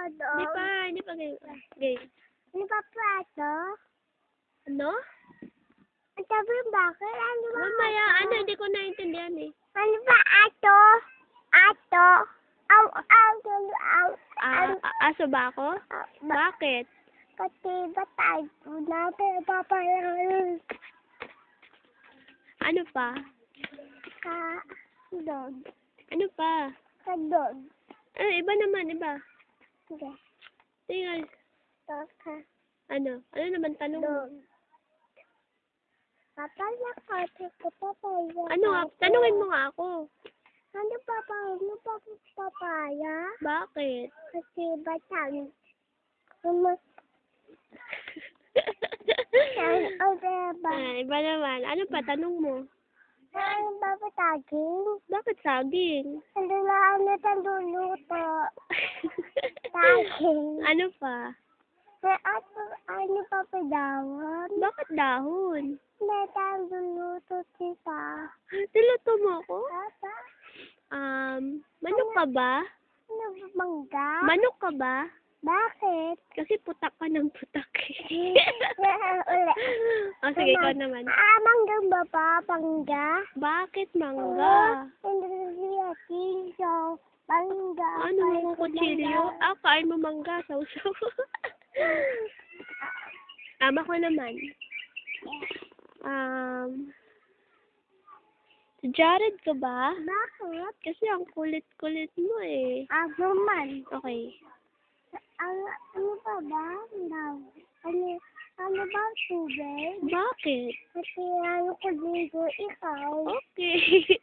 Hindi pa, hindi pa game. Game. Ano ba plato? Ano? Ang sabi yung bakit? Ano ba Mamaya, ato? ano, hindi ko naintindihan eh. Ano ba ato? Ato? Aw, aw, aw, aw. Aso ba ako? Bakit? Kasi ba tayo natin papayaran Ano pa? ka dog? Ano pa? Ka dog? Iba naman, iba. Sige. Tingnan. Dog ka Ano? Ano naman tanong mo? dog. Papaya ka, ko papaya. Ano nga? Tanungin mo nga ako. Ano papaya? Bakit? Kasi ba tayo? Iba naman. Ano pa? Tanong mo. Ano ba pataging? Bakit saging? Ano na tayo luluto? Taging. Ano pa? Ano pa padawan? Bakit dahon? Na tayo luluto tita. Niluto mo ako? Papa? Manok ka ba? Ano ba mangga? Manok ka ba? Bakit? Kasi putak ka ng putak eh. Ulit. Sige, ikaw naman. Mangga ba pa? Pangga? Bakit mangga? Kutsilyo. Mangga. Ano mong kutsilyo? Kain mo mangga, sausaw. Tama ko naman. Si Jared ka ba? Bakit? Kasi ang kulit-kulit mo eh. Ako man. Okay. Ano pa ba? Ano ba tubig? Bakit? Kasi ano ko dito ikaw. Okay.